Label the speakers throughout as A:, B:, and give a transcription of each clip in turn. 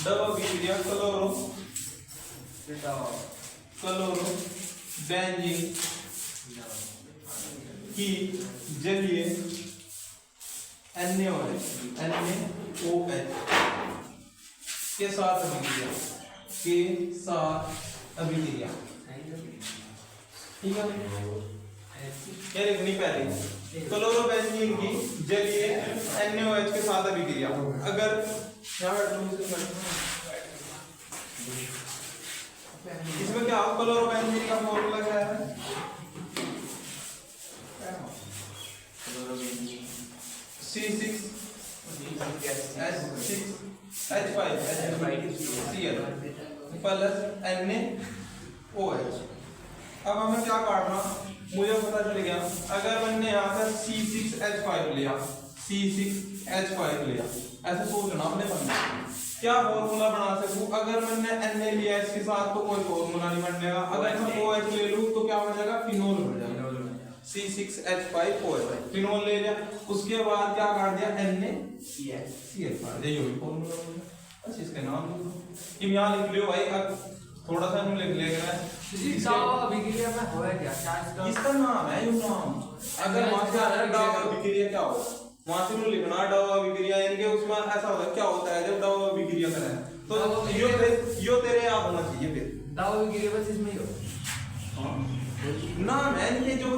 A: Dub अभिक्रिया chloro benzene की जलीय NaOH के साथ अभिक्रिया ठीक है। क्या लिखनी पहले क्लोरोबेंजीन की जलीय NaOH के साथ अभिक्रिया। अगर इसमें क्या हो क्लोरोबेंजीन का फॉर्मूला क्या है C6H5Cl प्लस NaOH। अब हमें क्या काटना मुझे पता चल गया। अगर मैंने यहाँ से C6H5 लिया ऐसे सोचना अपने मन में क्या फॉर्मूला बना सकूं। अगर मैंने Na लिया इसके साथ तो कोई फॉर्मूला नहीं बनेगा। अगर मैं OH ले लूं तो क्या बन जाएगा फिनोल बन जाएगा C6H5OH फिनोल ले लिया। उसके बाद क्या काट दिया NaCl काट दिया। यही फॉर्मूला बन गया। बस इसके नाम कि यहाँ लिख लियो भाई। अब थोड़ा सा हम लिख लेगा
B: अभिक्रिया में होया क्या
A: इसका नाम है यू नाम। अगर वहां से अभिक्रिया क्या हो वहां से लिखना डव अभिक्रिया यानी कि उसमें ऐसा होता है क्या होता है जब डव अभिक्रिया करें तो यो तेरे याद होना चाहिए। फिर
B: डव अभिक्रिया बस इसमें ही हो
A: नाम है इनके जो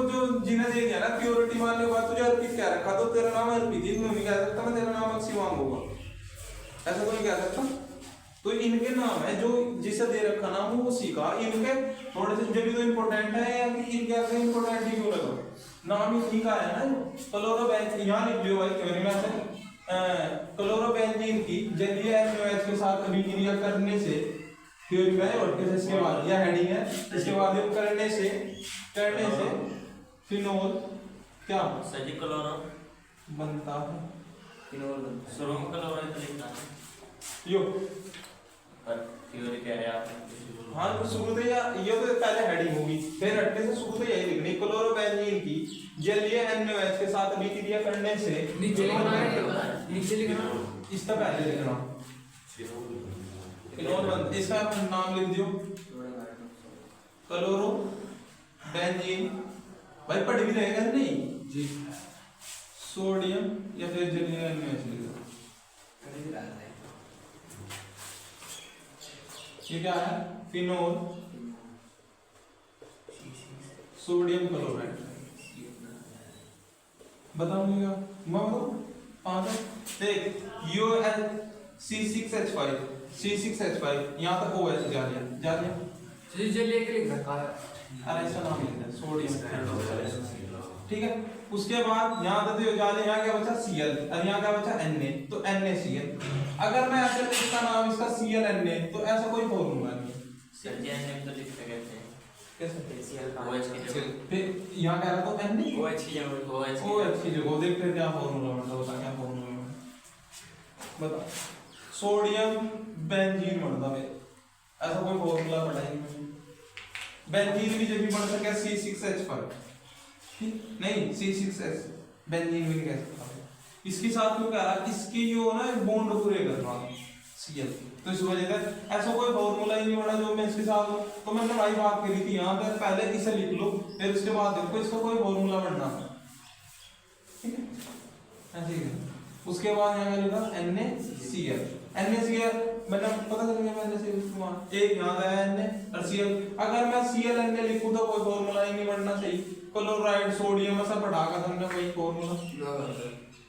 A: जिन्हें दे दिया ना प्योरिटी मानने के बाद तुझे अर्पित क्या रखा तो तेरा नाम अर्पित ही नहीं कह सकता मैं तेरा नाम शिवांग होगा ऐसा तो नहीं कह सकता। तो इनके नाम है जो जिसे दे रखा नाम वो उसी का इनके थोड़े से जब भी तो इम्पोर्टेंट है या कि इनके आगे इम्पोर्टेंट ही क्यों लगा नाम ही ठीक है ना। क्लोरोबेंजीन यहाँ लिख लियो भाई थ्योरी में से क्लोरोबेंजीन की जलीय NaOH के साथ अभिक्रिया करने से थ्योरी में और इसके बाद यह हेडिंग है। इसके बाद ये करने से फिनोल क्या
C: सजी क्लोरो
A: बनता है
C: फिनोल बनता है। सोडियम क्लोराइड तो लिखना है
A: यो
C: पर थ्योरी कह रहे आप
A: हाँ तो शुरू से या ये तो पहले हेडिंग होगी फिर हटने से शुरू से यही लिखनी क्लोरोबेंजीन की जलीय NaOH के साथ अभिक्रिया करने से
B: नीचे लिखना
A: इसका पहले लिखना फिनोल बनता इसका नाम लिख दियो क्लोरोबेंजीन भाई पढ़ भी रहेगा नहीं
B: जी
A: सोडियम या फिर जलीय NaOH लिख दो। ये क्या है फिनोल सोडियम क्लोराइड बताऊंगा मैं बताऊं पांच देख यो C6H5 यहाँ तक OH जा लिया
B: जलीय के लिख रखा है
A: अरे ऐसा नाम लिखना है सोडियम ठीक है। उसके बाद यहाँ तक तो जा लिया यहाँ क्या बचा Cl और यहाँ क्या बचा Na तो NaCl। अगर मैं ऐसे इसका नाम इसका ClNa तो ऐसा कोई फॉर्मूला नहीं
C: सर्जियन नेम तो लिख सकते हैं
A: कैसे
C: CL OH की जगह
A: फिर यहाँ क्या रखो Na
C: OH की जगह
A: OH की जगह देखते हैं क्या फॉर्मूला बनता होता क्या फॉर्मूला बता सोडियम बेंजीन बनता है ऐसा कोई फॉर्मूला पढ़ाएंगे बेंजीन की जगह बन सके C6H5 नहीं C6H बेंजीन भी कह सकता है। इसके साथ क्यों कह रहा इसकी जो ना बॉन्ड पूरे कर रहा Cl तो इस वजह से ऐसा कोई फॉर्मूला ही नहीं बना जो मैं इसके साथ तो मैंने भाई बात करी थी यहाँ पे पहले इसे लिख लो फिर उसके बाद देखो इसका कोई फॉर्मूला बनना है ठीक है ऐसे ही। उसके बाद यहाँ लिखा NaCl मैंने पता कर लिया मैंने से एक यहाँ का है Na और Cl। अगर मैं ClNa लिखूं तो कोई फॉर्मूला ही नहीं बनना सही। क्लोराइड सोडियम ऐसा पढ़ा कर हमने कोई फॉर्मूला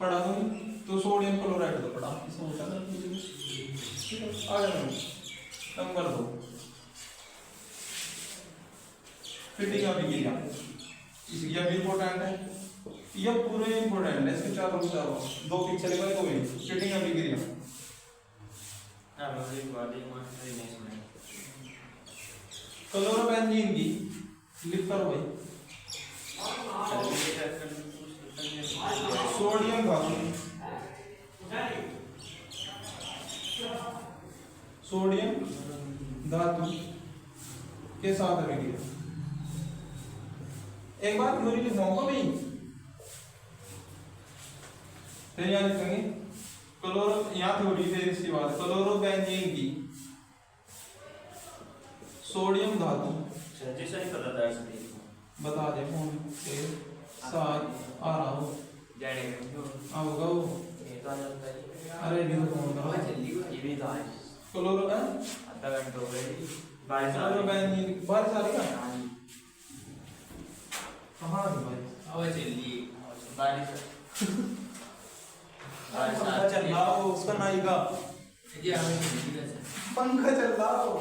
A: पढ़ा दूंगी तो सोडियम क्लोराइड तो पढ़ा इसमें होता है आ जाओ नंबर 2 फिटिंग अभिक्रिया ये भी इंपॉर्टेंट है ये पूरे इंपॉर्टेंट है इसके चारों दो पिक्चर का तो फिटिंग अभिक्रिया क्लोरोबेंजीन की लिख करो भाई सोडियम धातु के साथ अभिक्रिया एक बार थ्योरी लिखवाऊंगा भाई फिर यहाँ लिखेंगे क्लोरो यहाँ थ्योरी फिर इसकी बात क्लोरोबेंजीन की सोडियम धातु
C: सर जी सही पता था इसलिए
A: बता दे फोन के साथ आ रहा हो
B: जाने
A: आओगा वो
B: ये तो आता है
A: अरे नहीं तो फोन
B: हवा
A: करो
B: चली हुई ये भी था
A: क्लोरो
B: आधा घंटा हो गया
C: बारिश आ रही
A: क्लोरोबेंजीन बारिश आ रही है
B: हाँ जी
A: कहाँ आ रही भाई
B: हवा चली
C: बारिश बारिश आ
A: पंखा चल रहा हो उसका नाई का
B: ये हमें चली वैसे
A: पंखा चल रहा हो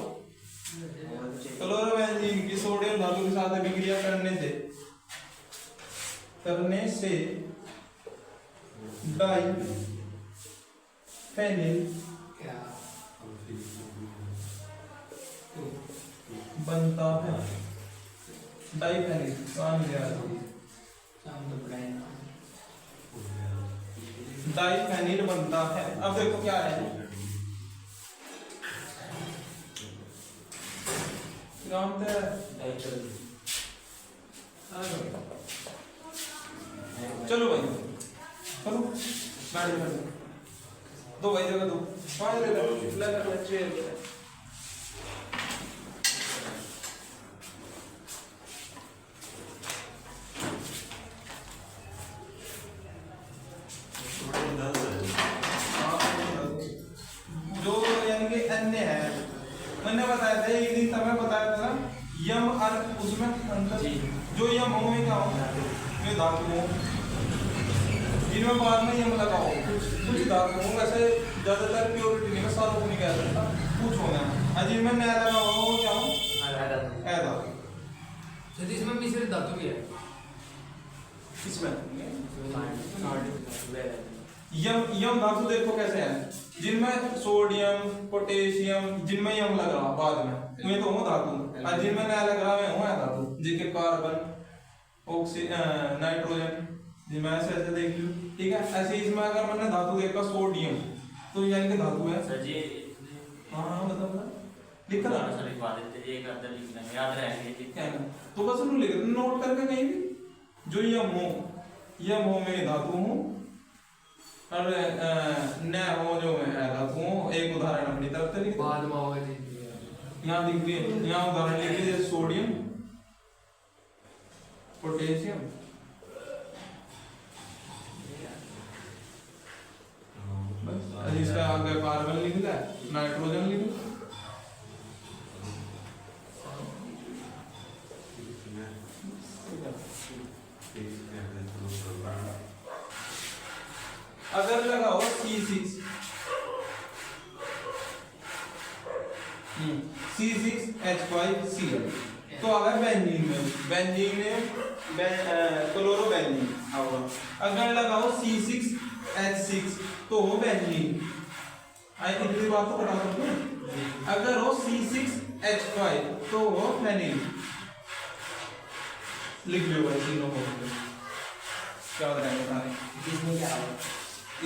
A: क्लोरोबेंजीन की सोडियम धातु के साथ अभिक्रिया करने से डाई फेनिल
B: क्या
A: बनता है डाइफेनिल कान गया
B: शाम को पढ़ाएंगे
A: डाइफेनिल बनता है। अब देखो क्या है नाम तो चलो भाई चलो बैठ जाओ दो भाई जगह दो पाँच ले बच्चे जो यानी कि अन्य है मैंने बताया था एक दिन समय बताया था ना यम अर्थ उसमें अंतर जो यम हो में क्या हो में धातु हो जिनमें बाद में यम लगाओ कुछ धातु हो वैसे ज्यादातर प्योरिटी नहीं मैं सारों को नहीं कह सकता कुछ होना है जिनमें नया लगा हुआ हो क्या हो है धातु
B: तो इसमें मिश्रित धातु भी है
A: किसमें
B: इसमें
A: यम यम धातु देखो कैसे है जिनमें सोडियम पोटेशियम जिनमें यम लग रहा बाद में उन्हें तो हो धातु और जिनमें नया लग रहा है वो है धातु जिनके कार्बन नाइट्रोजन जिनमें ऐसे ऐसे देख लो ठीक है ऐसे इसमें अगर मैंने धातु देखा सोडियम तो यानी कि धातु है
C: सर जी
A: हाँ मतलब लिखा था
C: सर लिखवा देते एक अंदर लिखना है, याद रहेंगे ठीक
A: क्या है तो बस उन्होंने लिख नोट करके कहीं भी जो यम हो में धातु हूँ और न हो जो में है धातु हूँ एक उदाहरण अपनी तरफ से लिख दो।
B: बाद में होगा
A: यहाँ दिख रही है यहाँ उदाहरण लिख लीजिए सोडियम पोटेशियम बस इसका आगे कार्बन लिख दिया नाइट्रोजन लिख दिया अगर लगाओ C6 C6H5Cl तो आ गया बेंजीन में क्लोरोबेंजीन आओगा। अगर लगाओ C6H6 तो हो बेंजीन आई इतनी बात तो बता सकते हैं। अगर हो C6H5 तो हो फेनिल लिख लो भाई तीनों को क्या बताएंगे सारे
B: इसमें क्या होगा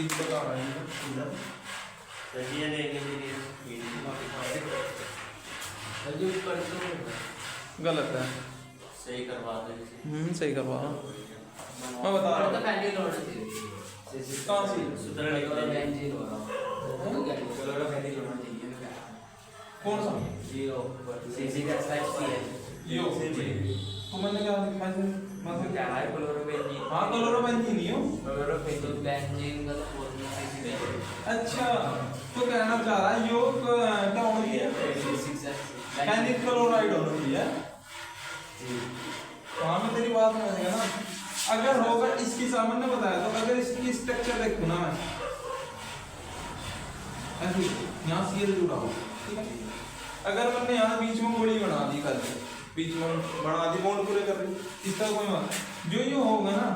A: इन बता रहे हैं
C: सर जी ये लेके लिए
B: जो ऊपर तो
A: गलत है
C: सही करवा दो
A: सही करवा मैं बता रहा
B: तो
A: हूँ
B: पहले होना चाहिए
A: कहाँ से
C: सुधर
B: और बेंजीन हो रहा तो क्या कलर पहले होना चाहिए क्या
A: कौन सा
B: जीरो सीसी का साइज की है
A: यो तो मैंने क्या लिखा है मतलब
B: क्या है क्लोरोबेंजीन
A: हाँ क्लोरोबेंजीन ही हो
B: क्लोरोबेंजीन का तो फॉर्मूला सीसी है
A: अच्छा तो कहना चाह रहा है यो क्या होना चाहिए फेनिल क्लोराइड होना चाहिए हाँ मैं तेरी बात समझ गया ना अगर होगा इसकी सामान्य बताया तो अगर इसकी स्ट्रक्चर देखो ना मैं ऐसे यहाँ सीएल जुड़ा हो ठीक है अगर मैंने यहाँ बीच में गोली बना दी कर बीच में बना दी बॉन्ड पूरे कर रही इस तरह कोई बात जो यो होगा ना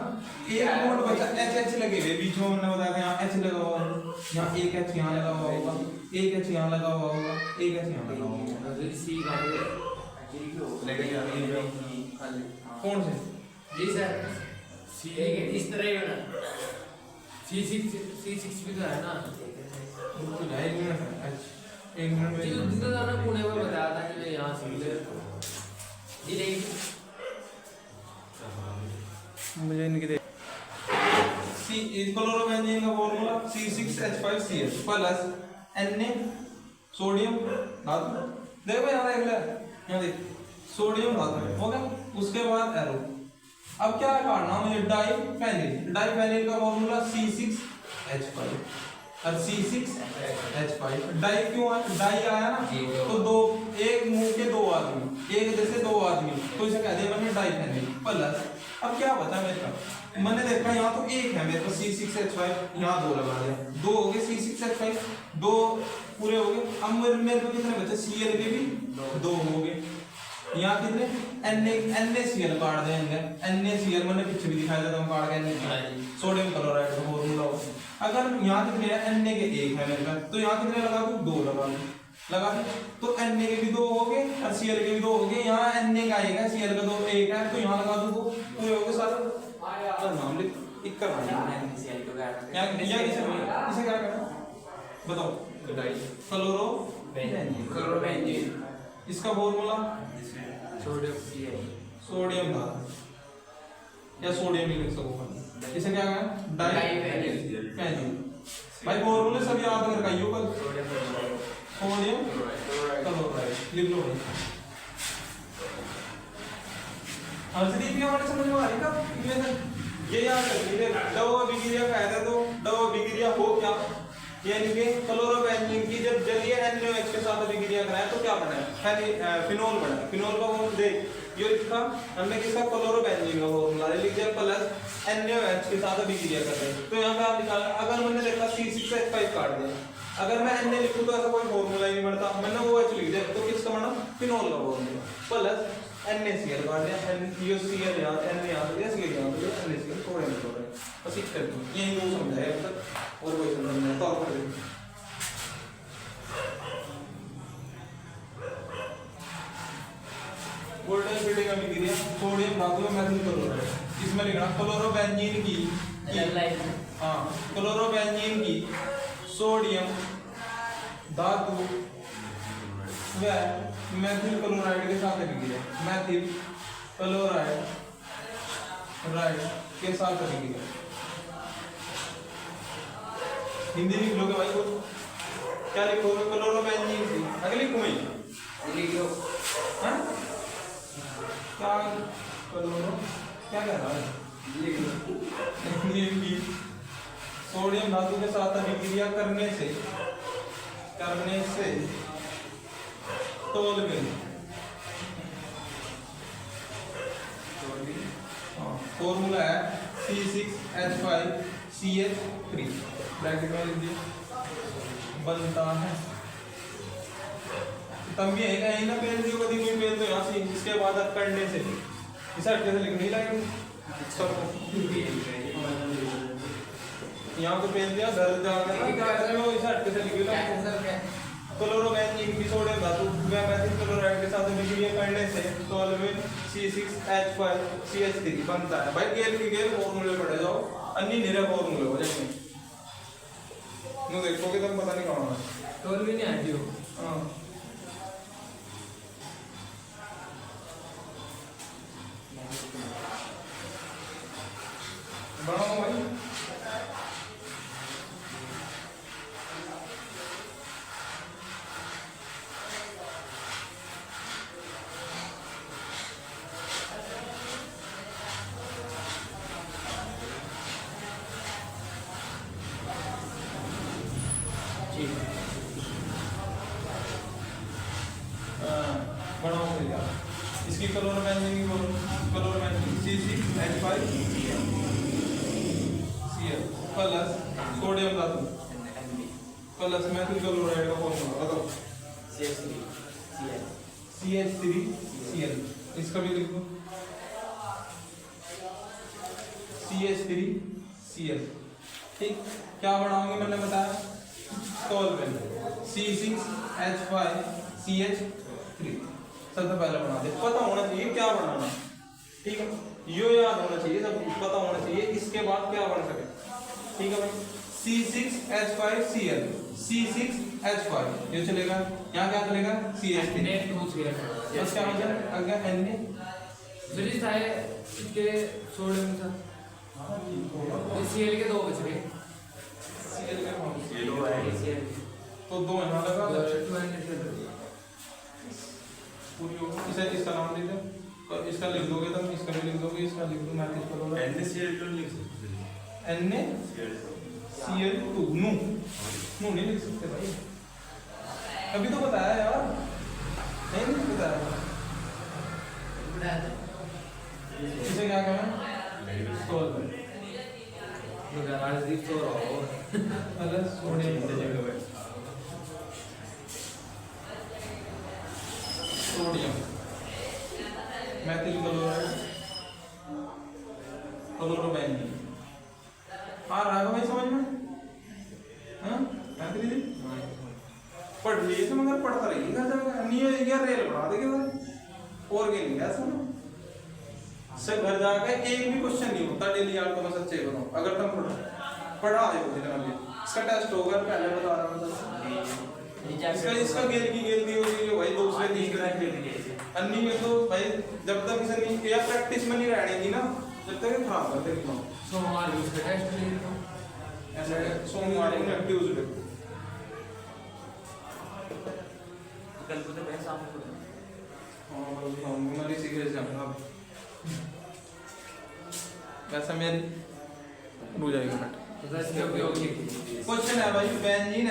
A: एक बॉन्ड बचा एच एच लगे हुए बीच में मैंने बताया यहाँ एच लगा हुआ है यहाँ एक एच यहाँ लगा हुआ होगा एक एच यहाँ लगा हुआ होगा एक एच यहाँ लगा हुआ होगा
B: सी का
A: कौन से
B: जी सर सी इस तरह ही होना C6 भी तो है ना
A: एक मिनट है एक मिनट
B: जी
A: में
B: तो ना पुणे में बताया था कि मैं यहाँ से जी नहीं
A: मुझे इनकी दे सी क्लोरोबेंजीन का formula C6H5Cl plus Na sodium धातु। देखो यहाँ देख ले, यहाँ देख सोडियम धातु हो गया। उसके बाद एरो। अब क्या काटना मुझे, डाइफेनिल। डाइफेनिल का फॉर्मूला C6H5 और C6H5। डाई क्यों है, डाई आया ना तो दो, एक मुंह के दो आदमी, एक जैसे दो आदमी, तो इसे कह दिया मैंने डाइफेनिल प्लस। अब क्या बचा मेरे का, मैंने देखा यहाँ तो एक है मेरे पास C6H5, यहाँ दो लगा दिया, दो हो गए C6H5, दो पूरे हो गए। अब मेरे को कितने बचे, Cl के भी दो हो गए। यहाँ कितने NaCl काट देंगे, NaCl मैंने पीछे भी दिखाया था, हम काट गए सोडियम क्लोराइड का फॉर्मूला हो। अगर यहाँ कितने हैं, Na के एक है मेरे पास, तो यहाँ कितने लगा दूं, दो लगा दे, तो Na के भी दो हो गए और Cl के भी दो हो गए। यहाँ Na का एक है, Cl का दो एक है, तो यहाँ लगा दूं दो, पूरे हो गए सारे। नाम लिख इक्का इसे क्या करना बताओ, क्लोरोबेंजीन। इसका फॉर्मूला सोडियम धातु या सोडियम ही लिख सको। इसे क्या कहना, डाइफेनिल। भाई फॉर्मूले सब याद कर काइयो कल, सोडियम क्लोराइड लिख लो भाई। हर्षदीप भी हमारे समझ में आ रही था इक्वेशन, ये याद रखिए। डबल अभिक्रिया का है तो डबल अभिक्रिया हो क्या, यानी कि क्लोरोबेंजीन की जब जलीय NaOH के साथ अभिक्रिया कराए तो क्या बना है, फिनोल बना। फिनोल का फॉर्मूला देख, ये लिखा हमने, किसका, क्लोरोबेंजीन का फॉर्मूला लिख दिया प्लस NaOH के साथ अभिक्रिया कर रहे हैं। तो यहाँ पे आप निकाल, अगर मैंने देखा C6H5 काट दिया, अगर मैं Na लिखूं तो ऐसा कोई फॉर्मूला ही नहीं बनता, मैंने OH लिख दिया तो किसका बना, फिनोल का फॉर्मूला प्लस NaCl काट दिया, NaCl यहाँ, Na यहाँ तो इसलिए यहाँ तो NaCl थोड़े में थोड़े बस इतना ही, यही दो समझाया अब तक, और कोई समझ नहीं तो और कर देंगे। गोल्डन फीडिंग अभिक्रिया सोडियम धातु में मैथिल क्लोराइड, इसमें लिखना क्लोरोबेंजीन की क्लोरोबेंजीन की सोडियम धातु व मैथिल क्लोराइड के साथ अभिक्रिया, मैथिल क्लोराइड के साथ अभिक्रिया। हिंदी लिख लोगे भाई, कुछ क्या लिखोगे, क्लोरोबेंजीन की, आगे लिखूं मैं, लिख लो हां क्या क्लोरो, क्या कह रहा है, लिख लो की सोडियम धातु के साथ अभिक्रिया करने से टोलवेन, फॉर्मूला है C6H5CH3, ब्रैकेट में लिख दिया, बनता है। तब भी है कहीं ना पेन दियो, कभी कोई पेन तो यहाँ से, इसके बाद अब करने से इस हटके से लिखनी लाइन यहाँ तो पेन दिया दर्द जाकर ना, क्या ऐसे में वो इस हटके से लिख लो। क्लोरोबेंजीन की सोडियम धातु व मैथिल क्लोराइड के साथ अभिक्रिया करने से टोलवेन C6H5CH3 बनता है। भाई गेल की गेल फॉर्मूले पढ़े जाओ, अन्य निरे फॉर्मूले हो जाएंगे, नो देखोगे तब पता नहीं कौन है,
B: टोलवेन नहीं आती हो।
A: हां बनाओ भाई, बनाओ भैया। इसकी क्लोरोबेंजीन की क्लोरोबेंजीन C6H5Cl प्लस सोडियम धातु प्लस मैथिल क्लोराइड का फॉर्मूला बताओ, CH3Cl, इसका भी लिखो CH3Cl, ठीक। क्या बनाऊंगी मैंने बताया, टोलवेन C6H5CH3 सबसे पहले बना दे, पता होना चाहिए क्या बनाना, ठीक है, यो याद होना चाहिए, सब पता होना चाहिए, इसके बाद क्या बन सके, ठीक है भाई। C6H5Cl, C6H5 ये चलेगा, यहाँ क्या चलेगा, CH3 बस क्या बचा आगे Na
B: फिर था इसके सोडियम था, Cl के दो बच गए,
A: Cl के फॉर्म
C: ये दो है
A: तो 2 यहाँ लगा
B: तो NaCl
A: पूरी होगी। इसे इसका नाम दे दो, इसका लिख दोगे तुम, इसका भी लिख दोगे, इसका लिख दो, मैथ इसका होगा
C: NaCl क्यों लिख सकते
A: NaCl2 नू नहीं लिख सकते भाई, अभी तो बताया यार, नहीं बताया। इसे क्या कहना सोल्वेंट,
B: तो गैराज दी तो रहो
A: अगर सोडियम मैथिल क्लोराइड क्लोरोबेंजीन आ रहा है भाई समझ में? हाँ मैथिल जी पढ़ लिए तो मगर पढ़ता रहिएगा, जब नहीं होगा रेल पढ़ा देगा भाई, और के नहीं ऐसा ना से घर जाकर एक भी क्वेश्चन नहीं होता डेली यार, तो मैं सच्चे बताऊं अगर तुम पढ़ा है वो दिन में इसका टेस्ट होगा, पहले बता रहा हूं इसका गेल की गेल दी होगी जो भाई दूसरे तीसरे अन्नी में तो भाई जब तक इसे नहीं या प्रैक्टिस में नहीं रहने दी ना जब तक ये खराब करते नहीं।
B: सोमवार को उसका टेस्ट ले लो,
A: ऐसे सोमवार को ट्यूसडे
C: कल को तो मैं शाम को
A: हां मेरी सीक्रेट जाऊंगा वैसे मेरी रुक जाएगा मिनट।
B: तो इसके उपयोग की
A: क्वेश्चन है भाई बेंजीन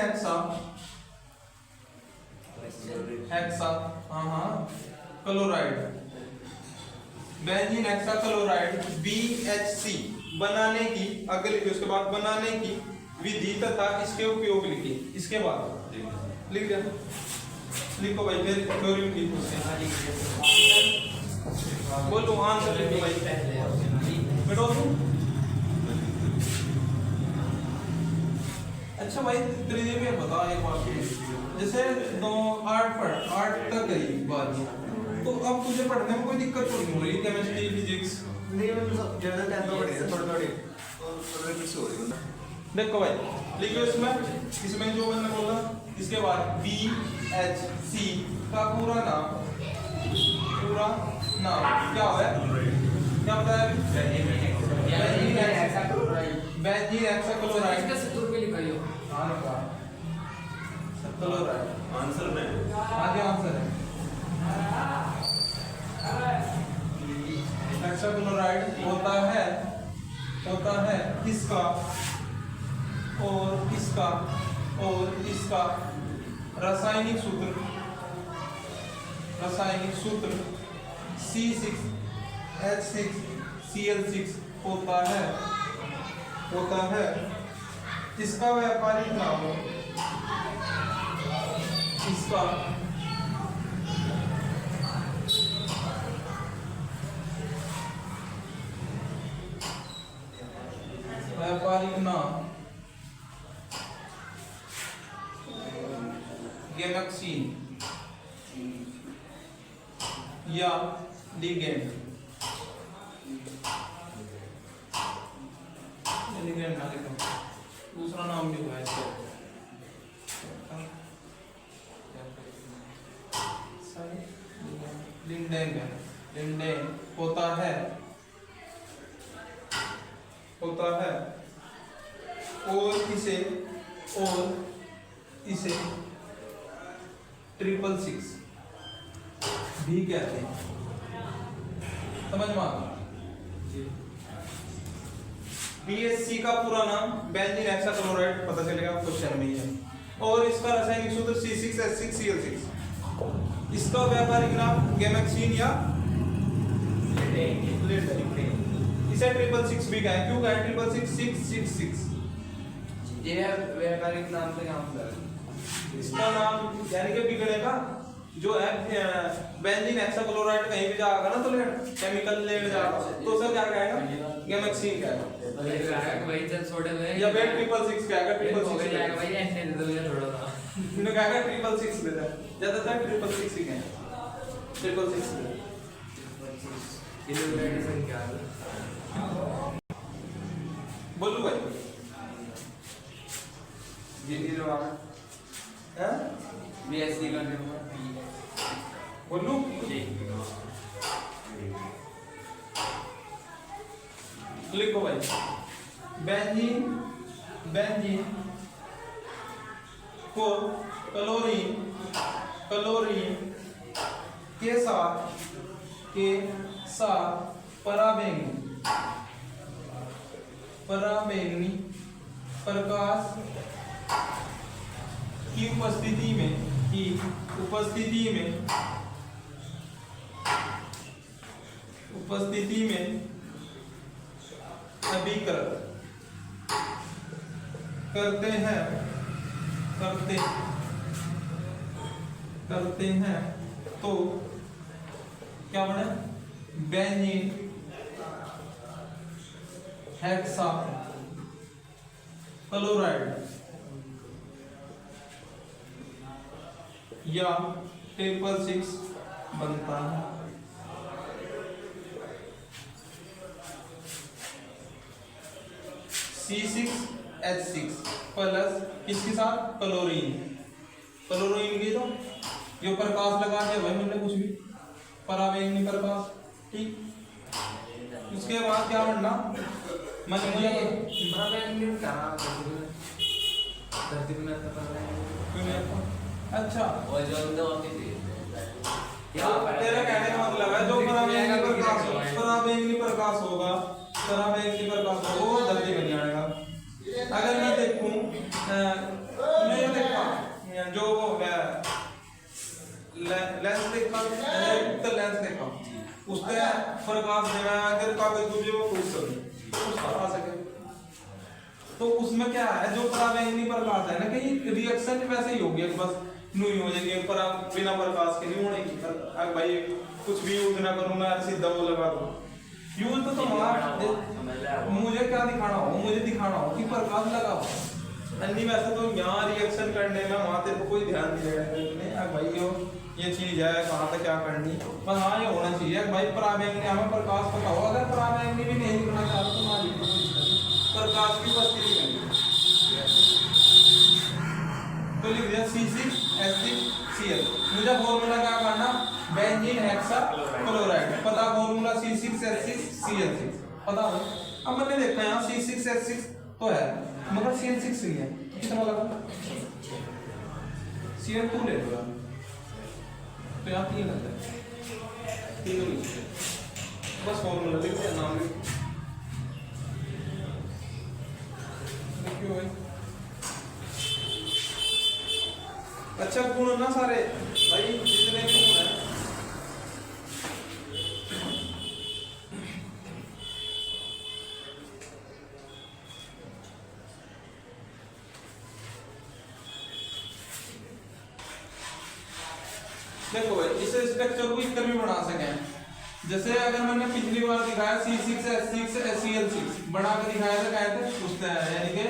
A: हेक्सा हाँ chloride, benzene hexa chloride BHC बनाने की, अगर लिखिए उसके बाद बनाने की विधि तथा इसके उपयोग लिखिए, इसके बाद लिख दिया, लिखो भाई फिर थ्योरी लिखो उसके, बोलो आंसर लिखो भाई
B: पहले
A: बेटो तुम। अच्छा भाई त्रिदेव में बता एक बात, जैसे 8 तक गई बात, तो अब तुझे पढ़ने में कोई दिक्कत थोड़ी हो रही, केमिस्ट्री फिजिक्स
D: नहीं मैं सब जनरल टाइम तो पढ़ी है थोड़ी और मिक्स हो रही है।
A: देखो भाई लिखो इसमें जो मैंने बोला, इसके बाद BHC का पूरा नाम क्या है, क्या बताया बेंजीन हेक्सा क्लोराइड,
B: इसका सूत्र पे लिखाइयो
A: क्लोराइड
C: आंसर में
A: आगे आंसर है हेक्सा क्लोराइड होता है इसका और इसका रासायनिक सूत्र C6H6Cl6 होता है। इसका व्यापारिक नाम इसका व्यापारिक नाम गैमेक्सीन या लिगेंड ना लिखो, दूसरा नाम भी है इसका लिंडेन होता है और इसे 666 भी कहते हैं, समझ में आता? BHC का पूरा नाम बेंजीन हेक्सा क्लोराइड पता चलेगा क्वेश्चन में ही है, और इसका रासायनिक सूत्र C6H6Cl6, इसका व्यापारिक नाम गैमेक्सीन या इसे 666 भी कहें, क्यों कहें 666?
B: ये व्यापारिक नाम से काम कर
A: इसका नाम यानी कि बिगड़ेगा जो है बेंजीन हेक्सा क्लोराइड कहीं भी जाएगा ना तो केमिकल लेने जाएगा तो उसे क्या कहेगा गैमेक्सीन कहेगा,
B: भाई चल छोटे में
A: या बेट 666 कहेगा,
B: हो जाएगा भाई एंड दे दो ये थोड़ा सा
A: इन्होंने कहेगा 666 ले जाए, ज्यादातर 666 ही कहें 666
B: इल्यूमिनेशन क्या है
A: बोलू भाई
D: ये जो
A: हैं
D: BSc का
A: बोलू लिखो भाई बेंजीन को क्लोरीन के साथ पराबैंगनी प्रकाश की उपस्थिति में अभिकृत करते हैं तो क्या बने? बेंजीन हेक्सा क्लोराइड या 666 बनता है। C6H6 प्लस किसके साथ? क्लोरीन की तो जो प्रकाश लगा दिया भाई मैंने कुछ भी पराबैंगनी प्रकाश, ठीक। उसके बाद क्या बनना?
B: धरती में
A: अच्छा
B: और जो अंदर होती थी
A: तेरा कहने का मतलब है जो पराबैंगनी प्रकाश होगा वो धरती में नहीं आएगा। अगर मैं देखूं मैं ये देखा जो लेंस देखा उसके प्रकाश देना अगर कागज को जो फूट सके उसका आ सके तो उसमें क्या है? जो पराबैंगनी प्रकाश है ना, कहीं रिएक्शन वैसे ही होगी बस नहीं हो जाएगी बिना प्रकाश के नहीं होने की। अगर भाई कुछ भी यूज ना करूं मैं सीधा वो लगा दूं यूज तो तुम्हारा मुझे क्या दिखाना हो? मुझे दिखाना हो कि प्रकाश लगा हो अन्य वैसे तो यहाँ रिएक्शन करने में वहाँ तेरे को कोई ध्यान नहीं देगा भाई ये चीज है कहाँ तक क्या करनी, बस हाँ ये होना चाहिए भाई पराबैंगनी हमें प्रकाश पता हो। अगर पराबैंगनी भी नहीं दिखना चाहते तो ना लिखो, प्रकाश की उपस्थिति में तो लिख दिया C6H6Cl। मुझे फॉर्मूला क्या करना? बेंजीन हेक्सा क्लोराइड पता, फॉर्मूला C6H6Cl6 पता हो। अब मैंने देखा यहाँ C6H6 तो है मगर Cl6 नहीं है, कितना लगा? Cl2 ले लो तो यहाँ 3 लग जाए, 3 बस फॉर्मूला लिख दिया, नाम लिख क्यों है? अच्छा गुण ना सारे भाई जितने गुण हैं देखो इस स्ट्रक्चर को इस तरह भी बना सके। जैसे अगर मैंने पिछली बार दिखाया C6H6Cl6 बना के दिखाया था, कहते हैं उससे यानी कि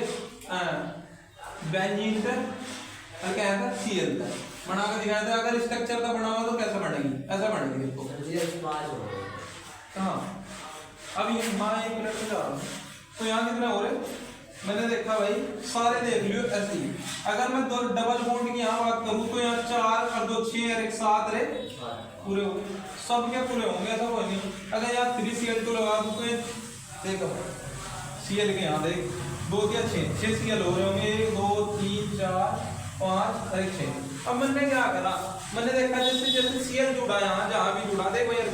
A: बेंजीन से और क्या है Cl था बना के दिखाया था। अगर स्ट्रक्चर का बना हुआ तो कैसा बनेगी? ऐसा बनेगी देखो। हाँ अब यहाँ 1 मिनट में जा रहा हूँ तो यहाँ कितना हो रहे? मैंने देखा भाई सारे देख लियो ऐसे ही। अगर मैं दो डबल बॉन्ड की यहाँ बात करूँ तो यहाँ 4 और 2 6 और 1 7 रे पूरे हो गए, सबके पूरे होंगे ऐसा कोई नहीं। अगर यहाँ 3Cl2 लगा दूँ तो देखो Cl के यहाँ देख 2 या 6 Cl हो रहे होंगे, 1 2 3 4 5 और 1 6। अब मैंने क्या करा? मैंने देखा जैसे Cl जुड़ा यहाँ जहाँ भी जुड़ा देखो यार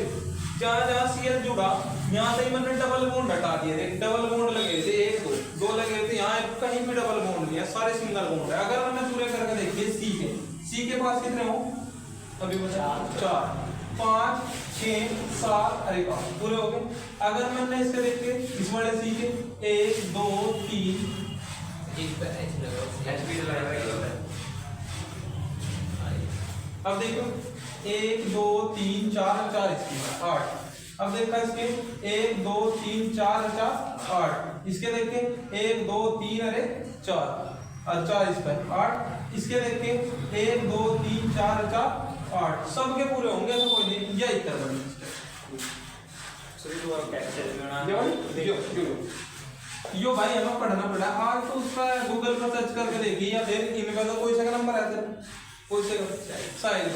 A: जहाँ Cl जुड़ा यहाँ से ही मैंने डबल बॉन्ड हटा दिए थे। डबल बॉन्ड लगे थे 1 2 लगे थे, यहाँ कहीं भी डबल बॉन्ड नहीं है, सारे सिंगल बॉन्ड है। अगर मैंने पूरे करके देखिए C के पास कितने हो? अभी बचा 4 5 6 7 अरे 5 पूरे हो गए। अगर मैंने इसके देखिए इस वाले C के 1 2 3 अब देखो 1 2 3 4 4 इसकी 8। अब देखा इसके 1 2 3 4 4 8, इसके देखे 1 2 3 अरे 4 और 4 इस पर 8, इसके देखे 1 2 3 4 4 8 सबके पूरे होंगे ऐसा कोई नहीं। यह इतना बड़ी यो भाई हमें पढ़ना पड़ा आज तो उसका गूगल पर सर्च करके देखिए या फिर इनका तो कोई सा नंबर है तेरा कोई से साहिल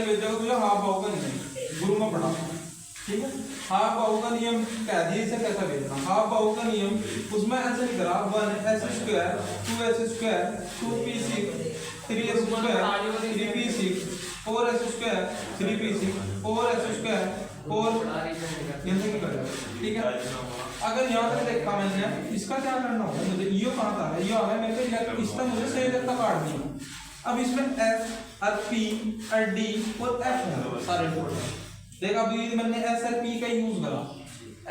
A: भेजा तुझे हाँ पाओगे नहीं गुरु में पढ़ा ठीक है। हाफ बाहु का नियम कह दिए, इसे कैसा भेजना। हाफ बाहु का नियम उसमें ऐसे लिख रहा 1s² 2s² 2p6 3s² 3p6 4s² 3p6 4s² 4 यहां तक कर, ठीक है। अगर यहाँ तक देखा मैंने, इसका क्या करना होगा मुझे, यो कहाँ था है, यो आ है मेरे को, इसका मुझे सही तक काटनी है। अब इसमें एफ और पी और डी और एफ है सारे टोटल। देख अभी मैंने एस और पी का यूज करा,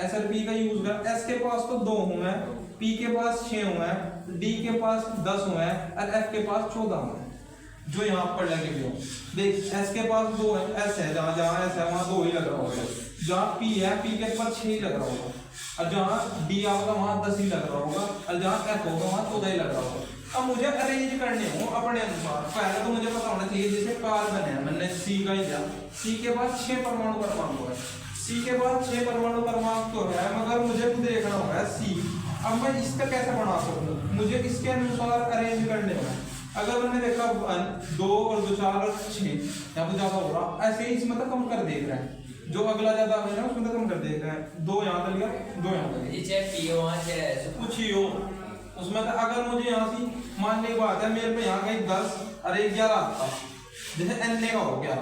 A: एस और पी का यूज करा। एस के पास तो 2 हुए हैं, पी के पास 6 हुए हैं, डी के पास 10 हुए हैं और एफ के पास 14 हुए हैं, जो यहाँ पर लगे हुए हैं। देख एस के पास 2 है, एस है जहाँ जहाँ एस है वहाँ 2 ही लग रहा होगा, जहाँ पी है पी के ऊपर 6 ही लग रहा होगा, और जहाँ डी आएगा वहाँ 10 ही लग रहा होगा, और जहाँ एफ होगा वहाँ 14 ही लग रहा होगा। अब मुझे अरेंज करने हो अपने अनुसार, पहले तो मुझे पता होना चाहिए जैसे कार्बन है, मैंने सी का ही लिया, सी के बाद 6 परमाणु क्रमांक है, सी के बाद 6 परमाणु क्रमांक तो है, मगर मुझे देखना होगा सी। अब मैं इसका कैसे बना सकूं, मुझे इसके अनुसार अरेंज करने होगा। अगर मैंने देखा 1 2 और 2 4 और 6 यहाँ पे ज्यादा हो रहा, ऐसे ही इसमें तो कम कर देख रहे हैं, जो अगला ज्यादा है ना उसमें तो कम कर देख रहे हैं। 2 यहाँ तक लिया, 2 यहाँ तक लिया,
B: चाहे पी हो चाहे
A: कुछ ही हो उसमें तो। अगर मुझे यहाँ से मान ली बात है, मेरे पे यहाँ कहीं 10 और 11 आता, जैसे एन का हो गया,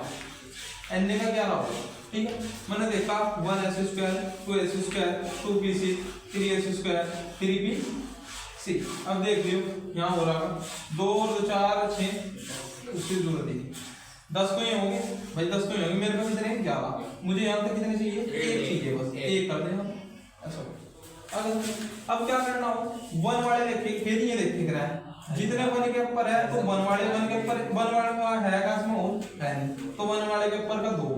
A: एन का 11 हो गया, ठीक है। मैंने देखा 1s² 2s² 2p6 3s² 3p6। अब देख लियो यहाँ हो रहा 2 और 2 4 और 6, उसकी जरूरत नहीं, 10 को ही होंगे भाई, 10 को ही होंगे। मेरे पास कितने 11, मुझे यहाँ तक कितने चाहिए, एक चाहिए बस, एक कर देना ऐसा। अब क्या करना हो, 1 वाले देखिए, फिर ये देखिए रहा है जितने 1 के ऊपर है तो 1 वाले 1 के ऊपर 1 वाले का है का इसमें और है नहीं, तो 1 वाले के ऊपर का 2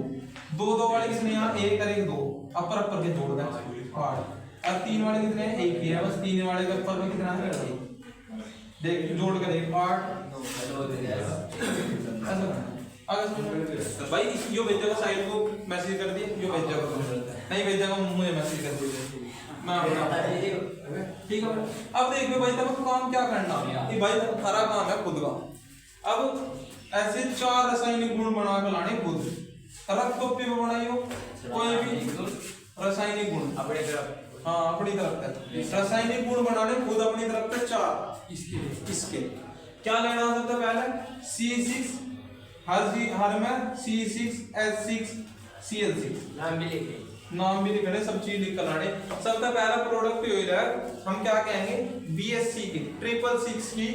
A: वाले कितने यहाँ 1 और 1 2 अपर के जोड़ दें 8, और 3 वाले कितने हैं 1 ही है बस, 3 वाले के ऊपर में कितना है 1, देख जोड़ कर 1 8 ऐसा। भाई यो भेजेगा साइड को मैसेज कर दिए, यो भेजेगा नहीं भेजेगा मुझे मैसेज कर दीजिए, ठीक है। अब देखिए भाई तब काम क्या करना है, ये भाई सारा काम है खुद का। अब ऐसे 4 रासायनिक गुण बना के लाने खुद, रख कॉपी में बनाइयो कोई भी रासायनिक गुण
B: अपने तरफ,
A: हाँ अपनी तरफ है, रासायनिक गुण बनाने खुद अपनी तरफ पे 4। इसके क्या लेना सबसे पहले C6 हर में C6H6 Cl6 नाम भी लिखने, सब चीज लिख कर लाने। सबसे पहला प्रोडक्ट हो रहा है, हम क्या कहेंगे BSC की 666 की,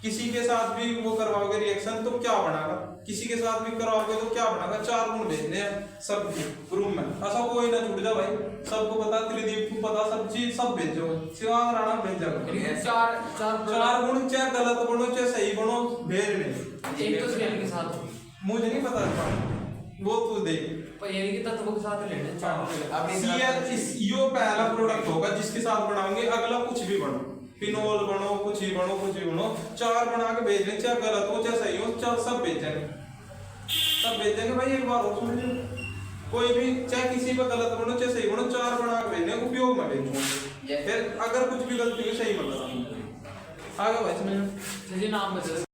A: किसी के साथ भी वो करवाओगे रिएक्शन तो क्या बनागा, किसी के साथ भी करवाओगे तो क्या बनागा, 4 गुण भेजने हैं सब रूम में, ऐसा कोई ना छूट जा भाई, सबको पता, त्रिदीप को पता, सब चीज सब भेजो, शिवांग राणा भेज जाएगा। 4 गुण चाहे गलत बनो चाहे सही बनो भेजने,
B: एक तो स्केल के साथ
A: मुझे नहीं पता वो तू देख,
B: पर ये कि तत्वों के साथ लेने 4
A: यो पहला प्रोडक्ट होगा जिसके साथ बनाओगे, अगला कुछ भी बनो, फिनोल बनो, कुछ ही बनो, कुछ ही बनो, 4 बना के भेजने, चाहे गलत हो चाहे सही हो, 4 सब भेजेंगे भाई। एक बार और सुन लो, कोई भी चाहे किसी पे गलत बनो चाहे सही बनो, 4 बना के भेजने, उपयोग में भेजूंगा, फिर अगर कुछ भी गलती हो सही बता आगे भाई समझ
B: नाम बता